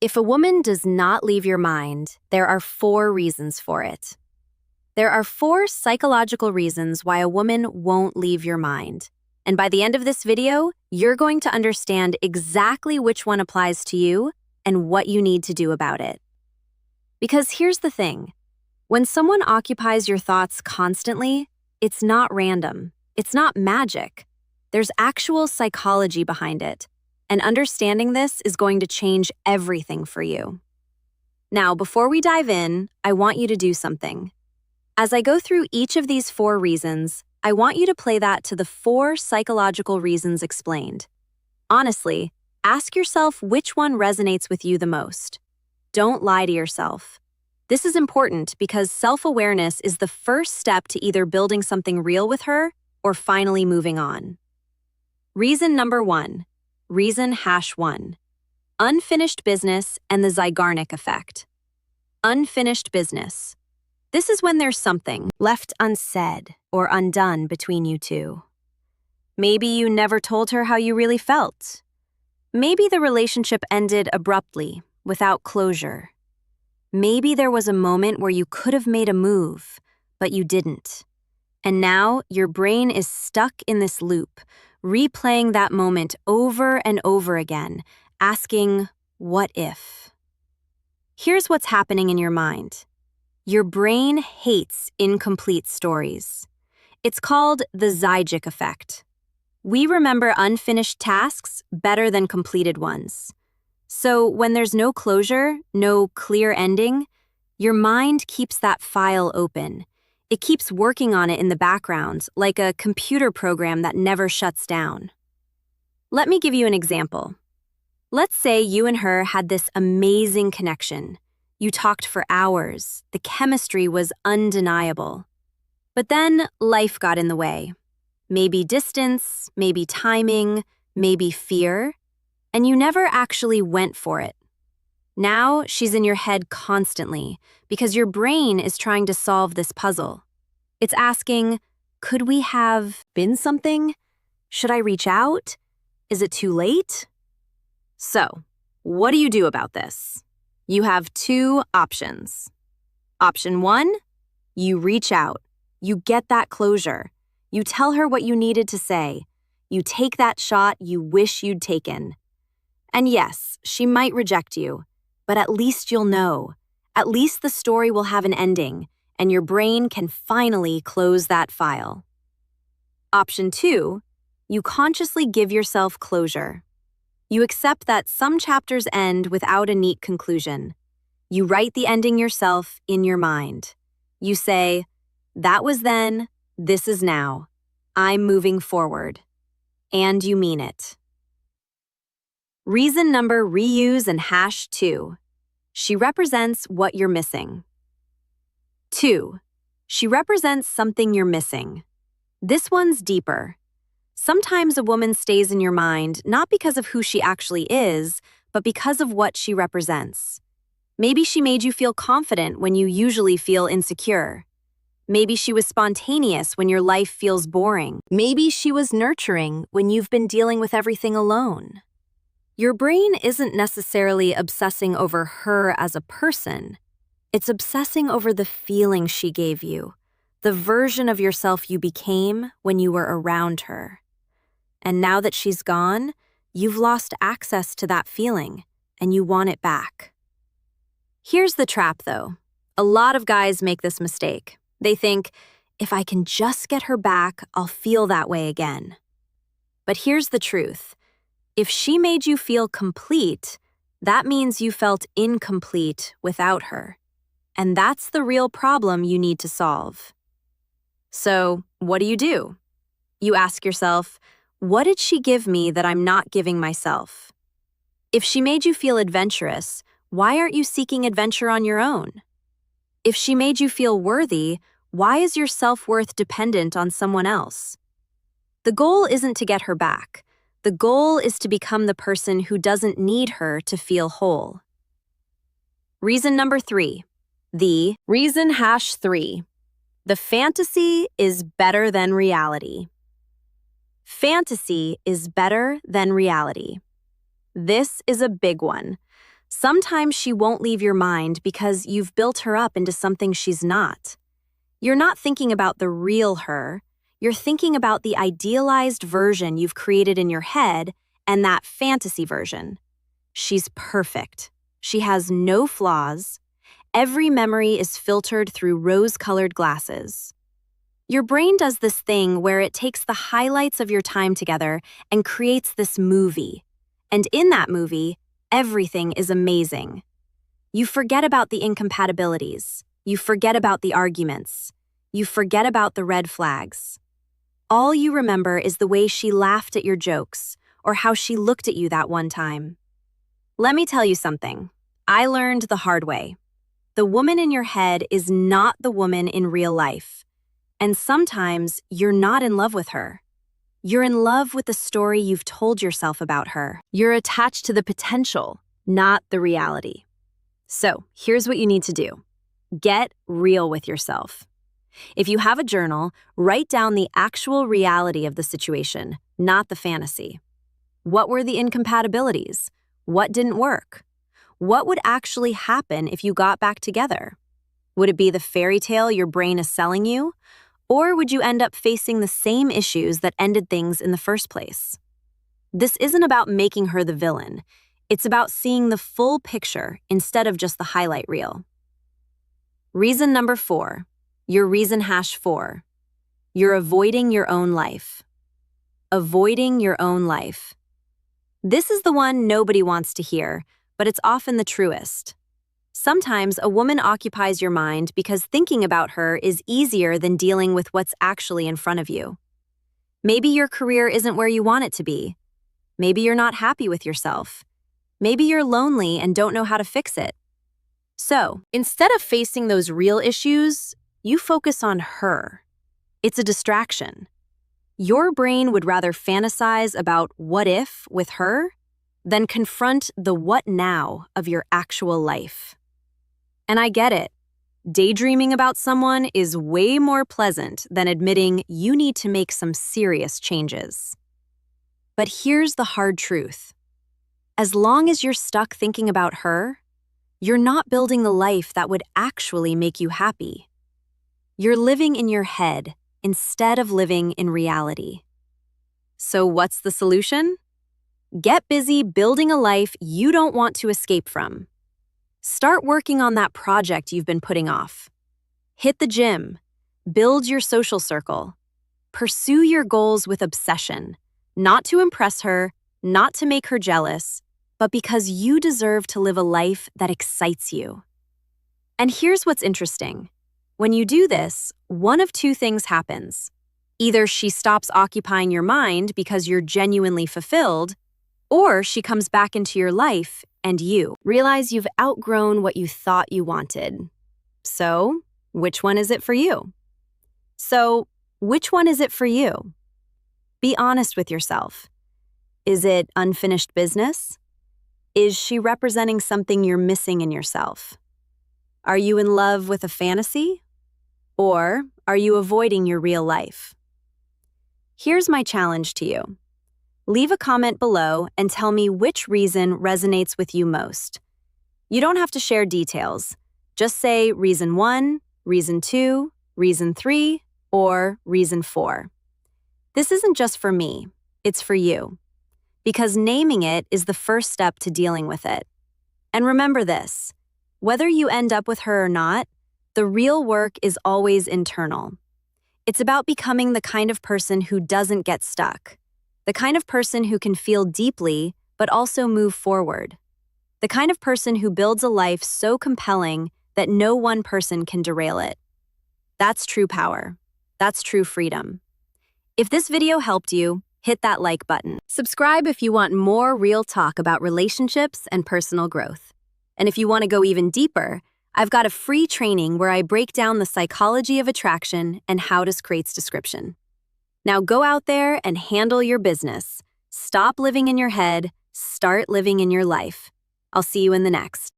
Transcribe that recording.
If a woman does not leave your mind, there are 4 reasons for it. There are 4 psychological reasons why a woman won't leave your mind. And by the end of this video, you're going to understand exactly which one applies to you and what you need to do about it. Because here's the thing. When someone occupies your thoughts constantly, it's not random. It's not magic. There's actual psychology behind it. And understanding this is going to change everything for you. Now, before we dive in, I want you to do something. As I go through each of these 4 reasons, I want you to play that to the 4 psychological reasons explained. Honestly, ask yourself which one resonates with you the most. Don't lie to yourself. This is important because self-awareness is the first step to either building something real with her or finally moving on. Reason number 1. Reason #1. Unfinished business and the Zeigarnik effect. Unfinished business. This is when there's something left unsaid or undone between you two. Maybe you never told her how you really felt. Maybe the relationship ended abruptly, without closure. Maybe there was a moment where you could have made a move, but you didn't. And now your brain is stuck in this loop, replaying that moment over and over again, asking, what if? Here's what's happening in your mind. Your brain hates incomplete stories. It's called the Zeigarnik effect. We remember unfinished tasks better than completed ones. So when there's no closure, no clear ending, your mind keeps that file open. It keeps working on it in the background, like a computer program that never shuts down. Let me give you an example. Let's say you and her had this amazing connection. You talked for hours. The chemistry was undeniable. But then life got in the way. Maybe distance, maybe timing, maybe fear, and you never actually went for it. Now she's in your head constantly because your brain is trying to solve this puzzle. It's asking, could we have been something? Should I reach out? Is it too late? So, what do you do about this? You have 2 options. Option 1, you reach out. You get that closure. You tell her what you needed to say. You take that shot you wish you'd taken. And yes, she might reject you, but at least you'll know. At least the story will have an ending, and your brain can finally close that file. Option 2, you consciously give yourself closure. You accept that some chapters end without a neat conclusion. You write the ending yourself in your mind. You say, that was then, this is now. I'm moving forward. And you mean it. Reason number reuse and #2. She represents what you're missing. 2. She represents something you're missing. This one's deeper. Sometimes a woman stays in your mind not because of who she actually is, but because of what she represents. Maybe she made you feel confident when you usually feel insecure. Maybe she was spontaneous when your life feels boring. Maybe she was nurturing when you've been dealing with everything alone. Your brain isn't necessarily obsessing over her as a person. It's obsessing over the feeling she gave you, the version of yourself you became when you were around her. And now that she's gone, you've lost access to that feeling, and you want it back. Here's the trap, though. A lot of guys make this mistake. They think, if I can just get her back, I'll feel that way again. But here's the truth. If she made you feel complete, that means you felt incomplete without her. And that's the real problem you need to solve. So, what do? You ask yourself, what did she give me that I'm not giving myself? If she made you feel adventurous, why aren't you seeking adventure on your own? If she made you feel worthy, why is your self-worth dependent on someone else? The goal isn't to get her back. The goal is to become the person who doesn't need her to feel whole. Reason number 3. The reason #3. The fantasy is better than reality. Fantasy is better than reality. This is a big one. Sometimes she won't leave your mind because you've built her up into something she's not. You're not thinking about the real her. You're thinking about the idealized version you've created in your head and that fantasy version. She's perfect. She has no flaws. Every memory is filtered through rose-colored glasses. Your brain does this thing where it takes the highlights of your time together and creates this movie. And in that movie, everything is amazing. You forget about the incompatibilities. You forget about the arguments. You forget about the red flags. All you remember is the way she laughed at your jokes or how she looked at you that one time. Let me tell you something. I learned the hard way. The woman in your head is not the woman in real life. And sometimes you're not in love with her. You're in love with the story you've told yourself about her. You're attached to the potential, not the reality. So here's what you need to do. Get real with yourself. If you have a journal, write down the actual reality of the situation, not the fantasy. What were the incompatibilities? What didn't work? What would actually happen if you got back together? Would it be the fairy tale your brain is selling you? Or would you end up facing the same issues that ended things in the first place? This isn't about making her the villain. It's about seeing the full picture instead of just the highlight reel. Reason number 4. Your reason #4. You're avoiding your own life. Avoiding your own life. This is the one nobody wants to hear, but it's often the truest. Sometimes a woman occupies your mind because thinking about her is easier than dealing with what's actually in front of you. Maybe your career isn't where you want it to be. Maybe you're not happy with yourself. Maybe you're lonely and don't know how to fix it. So, instead of facing those real issues, you focus on her. It's a distraction. Your brain would rather fantasize about what if with her than confront the what now of your actual life. And I get it. Daydreaming about someone is way more pleasant than admitting you need to make some serious changes. But here's the hard truth. As long as you're stuck thinking about her, you're not building the life that would actually make you happy. You're living in your head instead of living in reality. So what's the solution? Get busy building a life you don't want to escape from. Start working on that project you've been putting off. Hit the gym. Build your social circle. Pursue your goals with obsession, not to impress her, not to make her jealous, but because you deserve to live a life that excites you. And here's what's interesting. When you do this, one of two things happens. Either she stops occupying your mind because you're genuinely fulfilled, or she comes back into your life and you realize you've outgrown what you thought you wanted. So, which one is it for you? Be honest with yourself. Is it unfinished business? Is she representing something you're missing in yourself? Are you in love with a fantasy? Or are you avoiding your real life? Here's my challenge to you. Leave a comment below and tell me which reason resonates with you most. You don't have to share details. Just say reason 1, reason 2, reason 3, or reason 4. This isn't just for me, it's for you. Because naming it is the first step to dealing with it. And remember this, whether you end up with her or not, the real work is always internal. It's about becoming the kind of person who doesn't get stuck. The kind of person who can feel deeply, but also move forward. The kind of person who builds a life so compelling that no one person can derail it. That's true power. That's true freedom. If this video helped you, hit that like button. Subscribe if you want more real talk about relationships and personal growth. And if you want to go even deeper, I've got a free training where I break down the psychology of attraction and how to create description. Now go out there and handle your business. Stop living in your head, start living in your life. I'll see you in the next.